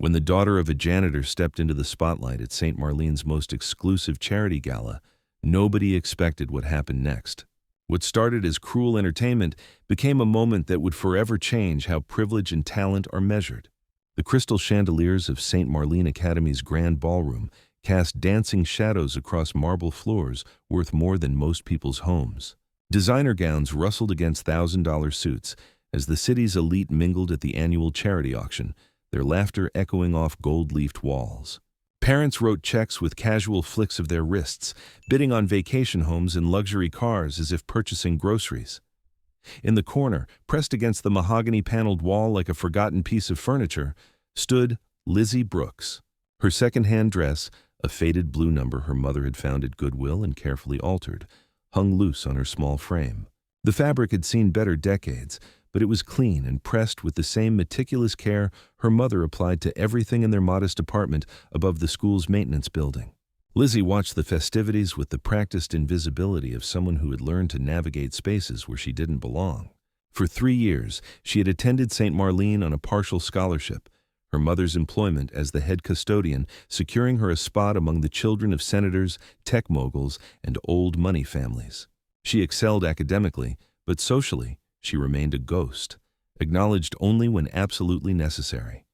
When the daughter of a janitor stepped into the spotlight at St. Marlene's most exclusive charity gala, nobody expected what happened next. What started as cruel entertainment became a moment that would forever change how privilege and talent are measured. The crystal chandeliers of St. Marlene Academy's grand ballroom cast dancing shadows across marble floors worth more than most people's homes. Designer gowns rustled against $1,000 suits as the city's elite mingled at the annual charity auction, their laughter echoing off gold-leafed walls. Parents wrote checks with casual flicks of their wrists, bidding on vacation homes and luxury cars as if purchasing groceries. In the corner, pressed against the mahogany-paneled wall like a forgotten piece of furniture, stood Lizzie Brooks. Her second-hand dress, a faded blue number her mother had found at Goodwill and carefully altered, hung loose on her small frame. The fabric had seen better decades, but it was clean and pressed with the same meticulous care her mother applied to everything in their modest apartment above the school's maintenance building. Lizzie watched the festivities with the practiced invisibility of someone who had learned to navigate spaces where she didn't belong. For 3 years, she had attended St. Marlene on a partial scholarship, her mother's employment as the head custodian securing her a spot among the children of senators, tech moguls, and old money families. She excelled academically, but socially, she remained a ghost, acknowledged only when absolutely necessary.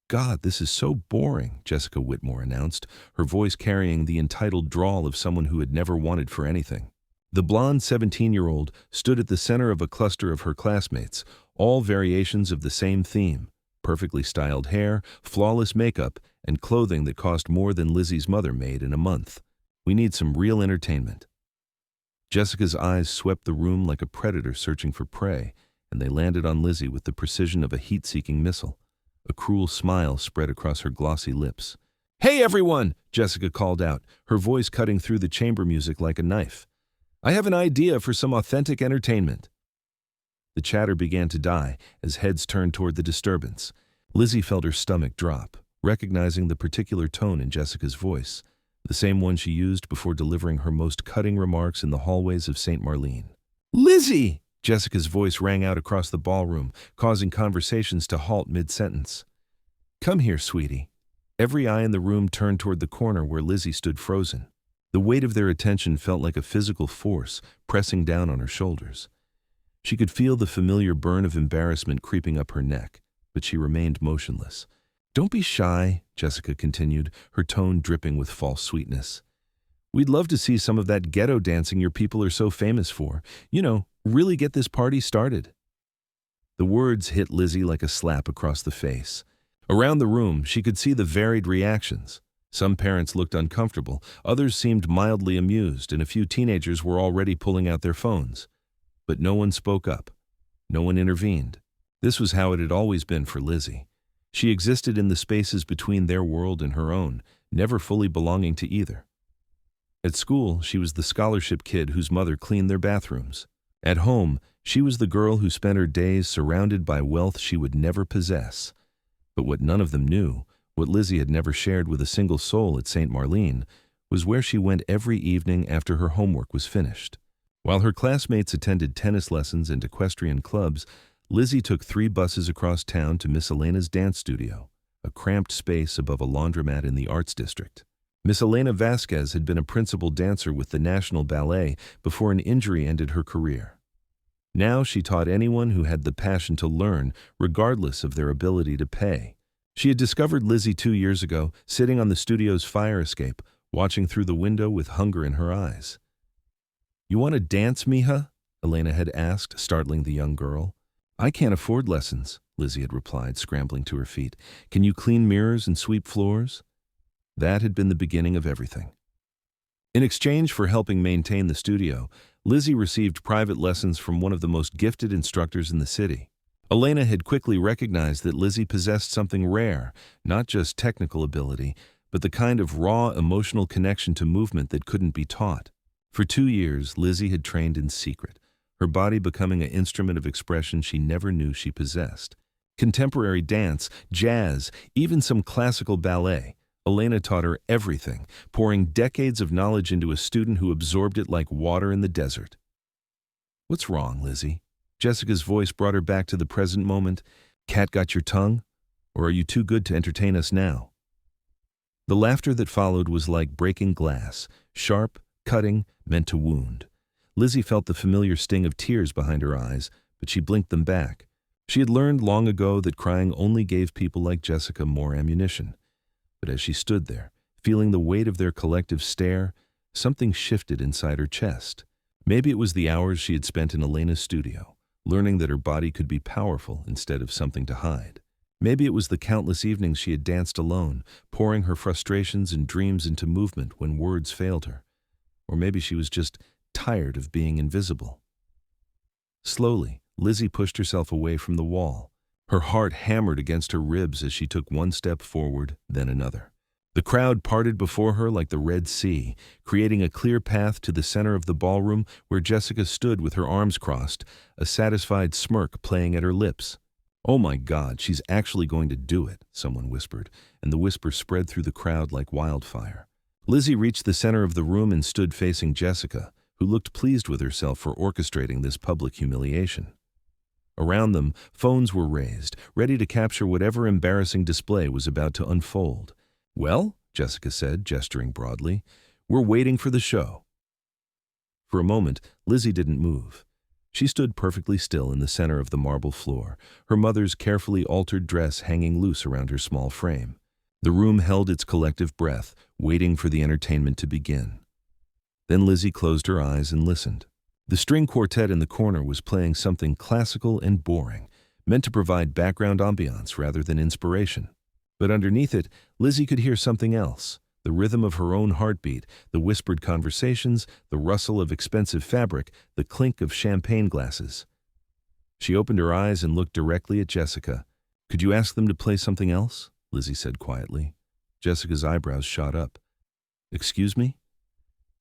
"God, this is so boring," Jessica Whitmore announced, her voice carrying the entitled drawl of someone who had never wanted for anything. The blonde 17-year-old stood at the center of a cluster of her classmates, all variations of the same theme: perfectly styled hair, flawless makeup, and clothing that cost more than Lizzie's mother made in a month. "We need some real entertainment." Jessica's eyes swept the room like a predator searching for prey, and they landed on Lizzie with the precision of a heat-seeking missile. A cruel smile spread across her glossy lips. "Hey, everyone!" Jessica called out, her voice cutting through the chamber music like a knife. "I have an idea for some authentic entertainment." The chatter began to die as heads turned toward the disturbance. Lizzie felt her stomach drop, recognizing the particular tone in Jessica's voice, the same one she used before delivering her most cutting remarks in the hallways of St. Marlene. "Lizzie!" Jessica's voice rang out across the ballroom, causing conversations to halt mid-sentence. "Come here, sweetie." Every eye in the room turned toward the corner where Lizzie stood frozen. The weight of their attention felt like a physical force pressing down on her shoulders. She could feel the familiar burn of embarrassment creeping up her neck, but she remained motionless. "Don't be shy," Jessica continued, her tone dripping with false sweetness. "We'd love to see some of that ghetto dancing your people are so famous for. You know, really get this party started." The words hit Lizzie like a slap across the face. Around the room, she could see the varied reactions. Some parents looked uncomfortable, others seemed mildly amused, and a few teenagers were already pulling out their phones. But no one spoke up. No one intervened. This was how it had always been for Lizzie. She existed in the spaces between their world and her own, never fully belonging to either. At school, she was the scholarship kid whose mother cleaned their bathrooms. At home, she was the girl who spent her days surrounded by wealth she would never possess. But what none of them knew, what Lizzie had never shared with a single soul at St. Marlene, was where she went every evening after her homework was finished. While her classmates attended tennis lessons and equestrian clubs, Lizzie took 3 buses across town to Miss Elena's dance studio, a cramped space above a laundromat in the Arts District. Miss Elena Vasquez had been a principal dancer with the National Ballet before an injury ended her career. Now she taught anyone who had the passion to learn, regardless of their ability to pay. She had discovered Lizzie 2 years ago, sitting on the studio's fire escape, watching through the window with hunger in her eyes. "You want to dance, Mija?" Elena had asked, startling the young girl. "I can't afford lessons," Lizzie had replied, scrambling to her feet. "Can you clean mirrors and sweep floors?" That had been the beginning of everything. In exchange for helping maintain the studio, Lizzie received private lessons from one of the most gifted instructors in the city. Elena had quickly recognized that Lizzie possessed something rare, not just technical ability, but the kind of raw emotional connection to movement that couldn't be taught. For 2 years, Lizzie had trained in secret, her body becoming an instrument of expression she never knew she possessed. Contemporary dance, jazz, even some classical ballet. Elena taught her everything, pouring decades of knowledge into a student who absorbed it like water in the desert. "What's wrong, Lizzie?" Jessica's voice brought her back to the present moment. "Cat got your tongue?" Or are you too good to entertain us now? The laughter that followed was like breaking glass, sharp, cutting, meant to wound. Lizzie felt the familiar sting of tears behind her eyes, but she blinked them back. She had learned long ago that crying only gave people like Jessica more ammunition. But as she stood there, feeling the weight of their collective stare, something shifted inside her chest. Maybe it was the hours she had spent in Elena's studio, learning that her body could be powerful instead of something to hide. Maybe it was the countless evenings she had danced alone, pouring her frustrations and dreams into movement when words failed her. Or maybe she was just tired of being invisible. Slowly, Lizzie pushed herself away from the wall. Her heart hammered against her ribs as she took one step forward, then another. The crowd parted before her like the Red Sea, creating a clear path to the center of the ballroom where Jessica stood with her arms crossed, a satisfied smirk playing at her lips. "Oh my God, she's actually going to do it," someone whispered, and the whisper spread through the crowd like wildfire. Lizzie reached the center of the room and stood facing Jessica, who looked pleased with herself for orchestrating this public humiliation. Around them, phones were raised, ready to capture whatever embarrassing display was about to unfold. "Well," Jessica said, gesturing broadly, "we're waiting for the show." For a moment, Lizzie didn't move. She stood perfectly still in the center of the marble floor, her mother's carefully altered dress hanging loose around her small frame. The room held its collective breath, waiting for the entertainment to begin. Then Lizzie closed her eyes and listened. The string quartet in the corner was playing something classical and boring, meant to provide background ambiance rather than inspiration. But underneath it, Lizzie could hear something else, the rhythm of her own heartbeat, the whispered conversations, the rustle of expensive fabric, the clink of champagne glasses. She opened her eyes and looked directly at Jessica. "Could you ask them to play something else?" Lizzie said quietly. Jessica's eyebrows shot up. "Excuse me?"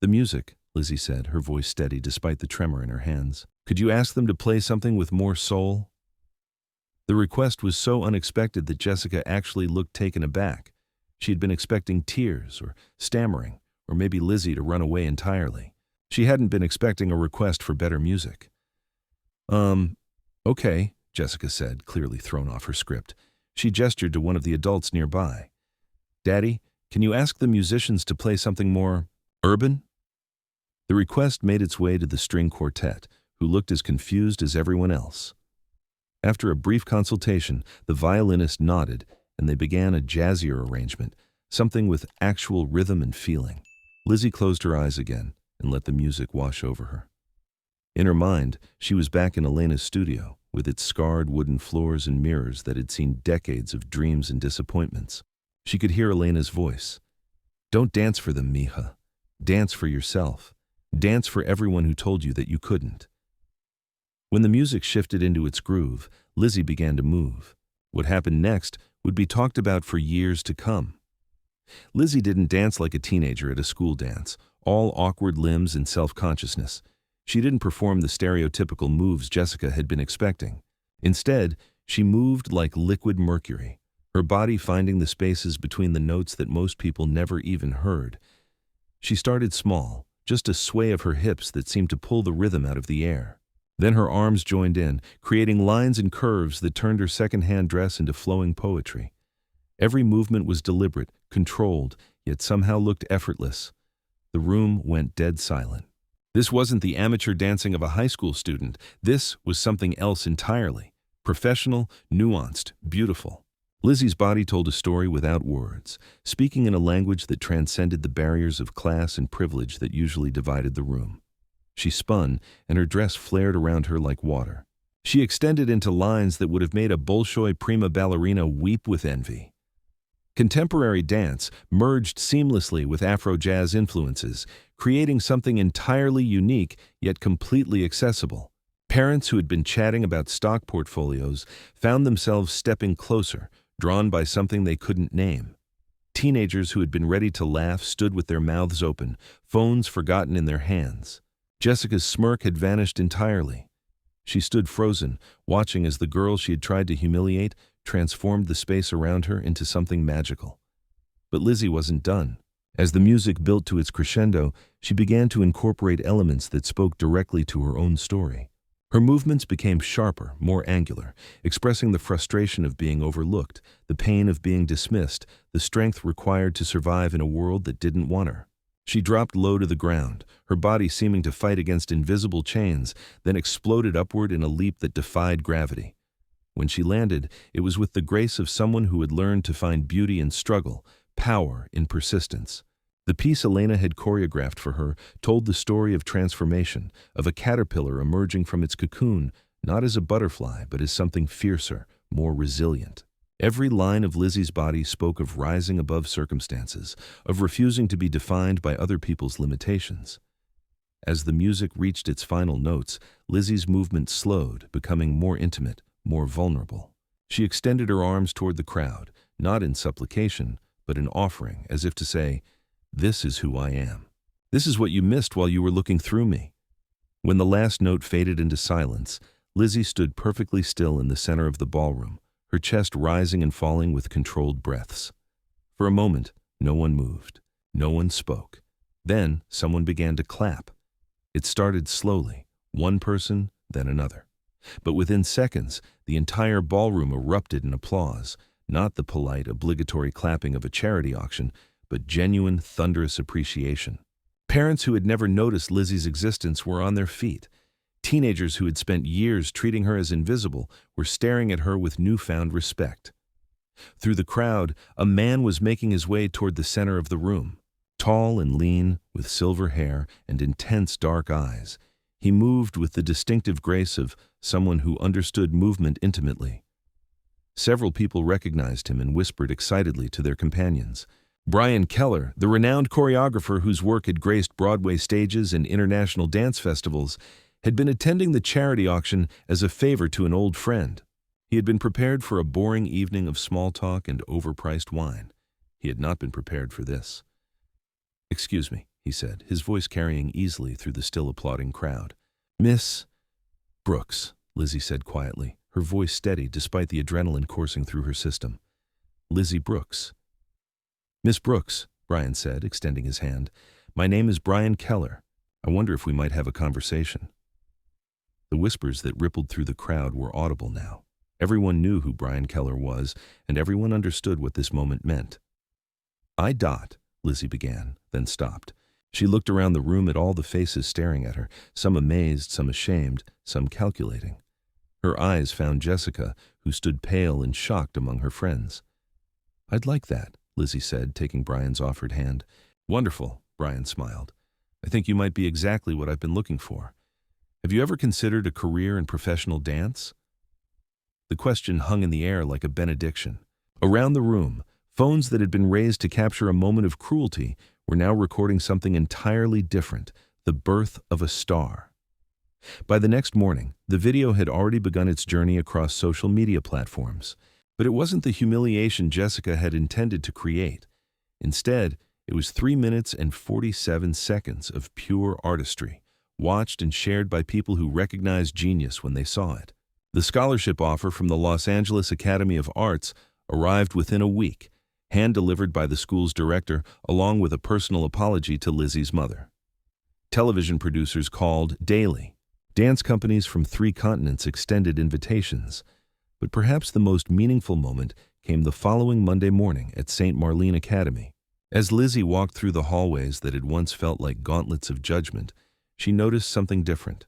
"The music," Lizzie said, her voice steady despite the tremor in her hands. "Could you ask them to play something with more soul?" The request was so unexpected that Jessica actually looked taken aback. She had been expecting tears or stammering, or maybe Lizzie to run away entirely. She hadn't been expecting a request for better music. Okay, Jessica said, clearly thrown off her script. She gestured to one of the adults nearby. "Daddy, can you ask the musicians to play something more urban?" The request made its way to the string quartet, who looked as confused as everyone else. After a brief consultation, the violinist nodded, and they began a jazzier arrangement, something with actual rhythm and feeling. Lizzie closed her eyes again and let the music wash over her. In her mind, she was back in Elena's studio, with its scarred wooden floors and mirrors that had seen decades of dreams and disappointments. She could hear Elena's voice. "Don't dance for them, mija. Dance for yourself. Dance for everyone who told you that you couldn't." When the music shifted into its groove, Lizzie began to move. What happened next would be talked about for years to come. Lizzie didn't dance like a teenager at a school dance, all awkward limbs and self-consciousness. She didn't perform the stereotypical moves Jessica had been expecting. Instead, she moved like liquid mercury, her body finding the spaces between the notes that most people never even heard. She started small, just a sway of her hips that seemed to pull the rhythm out of the air. Then her arms joined in, creating lines and curves that turned her second-hand dress into flowing poetry. Every movement was deliberate, controlled, yet somehow looked effortless. The room went dead silent. This wasn't the amateur dancing of a high school student. This was something else entirely. Professional, nuanced, beautiful. Lizzie's body told a story without words, speaking in a language that transcended the barriers of class and privilege that usually divided the room. She spun, and her dress flared around her like water. She extended into lines that would have made a Bolshoi prima ballerina weep with envy. Contemporary dance merged seamlessly with Afro-jazz influences, creating something entirely unique yet completely accessible. Parents who had been chatting about stock portfolios found themselves stepping closer, drawn by something they couldn't name. Teenagers who had been ready to laugh stood with their mouths open, phones forgotten in their hands. Jessica's smirk had vanished entirely. She stood frozen, watching as the girl she had tried to humiliate transformed the space around her into something magical. But Lizzie wasn't done. As the music built to its crescendo, she began to incorporate elements that spoke directly to her own story. Her movements became sharper, more angular, expressing the frustration of being overlooked, the pain of being dismissed, the strength required to survive in a world that didn't want her. She dropped low to the ground, her body seeming to fight against invisible chains, then exploded upward in a leap that defied gravity. When she landed, it was with the grace of someone who had learned to find beauty in struggle, power in persistence. The piece Elena had choreographed for her told the story of transformation, of a caterpillar emerging from its cocoon, not as a butterfly, but as something fiercer, more resilient. Every line of Lizzie's body spoke of rising above circumstances, of refusing to be defined by other people's limitations. As the music reached its final notes, Lizzie's movement slowed, becoming more intimate, more vulnerable. She extended her arms toward the crowd, not in supplication, but in offering, as if to say, "This is who I am. This is what you missed while you were looking through me." When the last note faded into silence, Lizzie stood perfectly still in the center of the ballroom, her chest rising and falling with controlled breaths. For a moment, no one moved. No one spoke. Then someone began to clap. It started slowly, one person, then another. But within seconds, the entire ballroom erupted in applause, not the polite, obligatory clapping of a charity auction, but genuine, thunderous appreciation. Parents who had never noticed Lizzie's existence were on their feet. Teenagers who had spent years treating her as invisible were staring at her with newfound respect. Through the crowd, a man was making his way toward the center of the room. Tall and lean, with silver hair and intense dark eyes, he moved with the distinctive grace of someone who understood movement intimately. Several people recognized him and whispered excitedly to their companions. Brian Keller, the renowned choreographer whose work had graced Broadway stages and international dance festivals, had been attending the charity auction as a favor to an old friend. He had been prepared for a boring evening of small talk and overpriced wine. He had not been prepared for this. "Excuse me," he said, his voice carrying easily through the still applauding crowd. "Miss Brooks," Lizzie said quietly, her voice steady despite the adrenaline coursing through her system. "Lizzie Brooks." "Miss Brooks," Brian said, extending his hand, "my name is Brian Keller. I wonder if we might have a conversation." The whispers that rippled through the crowd were audible now. Everyone knew who Brian Keller was, and everyone understood what this moment meant. Lizzie began, then stopped. She looked around the room at all the faces staring at her, some amazed, some ashamed, some calculating. Her eyes found Jessica, who stood pale and shocked among her friends. "I'd like that," Lizzie said, taking Brian's offered hand. "Wonderful," Brian smiled. "I think you might be exactly what I've been looking for. Have you ever considered a career in professional dance?" The question hung in the air like a benediction. Around the room, phones that had been raised to capture a moment of cruelty were now recording something entirely different, the birth of a star. By the next morning, the video had already begun its journey across social media platforms. But it wasn't the humiliation Jessica had intended to create. Instead, it was 3 minutes and 47 seconds of pure artistry, watched and shared by people who recognized genius when they saw it. The scholarship offer from the Los Angeles Academy of Arts arrived within a week, hand-delivered by the school's director, along with a personal apology to Lizzie's mother. Television producers called daily. Dance companies from 3 continents extended invitations. But perhaps the most meaningful moment came the following Monday morning at St. Marlene Academy. As Lizzie walked through the hallways that had once felt like gauntlets of judgment, she noticed something different.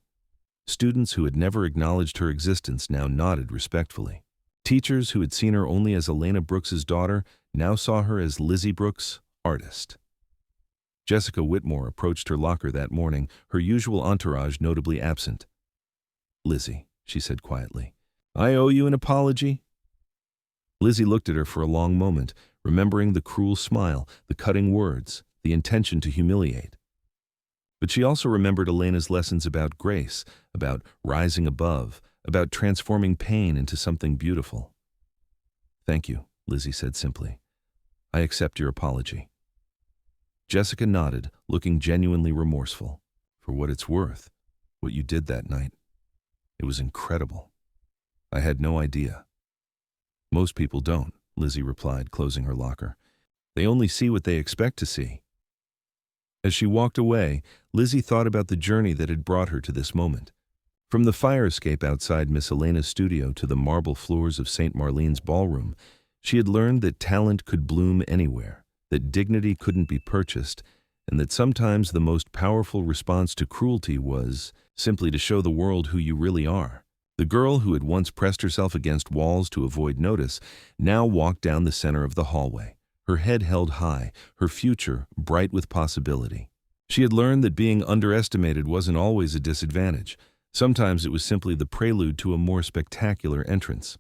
Students who had never acknowledged her existence now nodded respectfully. Teachers who had seen her only as Elena Brooks's daughter now saw her as Lizzie Brooks, artist. Jessica Whitmore approached her locker that morning, her usual entourage notably absent. "Lizzie," she said quietly, "I owe you an apology." Lizzie looked at her for a long moment, remembering the cruel smile, the cutting words, the intention to humiliate. But she also remembered Elena's lessons about grace, about rising above, about transforming pain into something beautiful. "Thank you," Lizzie said simply. "I accept your apology." Jessica nodded, looking genuinely remorseful. "For what it's worth, what you did that night, it was incredible. I had no idea." "Most people don't," Lizzie replied, closing her locker. "They only see what they expect to see." As she walked away, Lizzie thought about the journey that had brought her to this moment. From the fire escape outside Miss Elena's studio to the marble floors of St. Marlene's ballroom, she had learned that talent could bloom anywhere, that dignity couldn't be purchased, and that sometimes the most powerful response to cruelty was simply to show the world who you really are. The girl who had once pressed herself against walls to avoid notice now walked down the center of the hallway, her head held high, her future bright with possibility. She had learned that being underestimated wasn't always a disadvantage. Sometimes it was simply the prelude to a more spectacular entrance.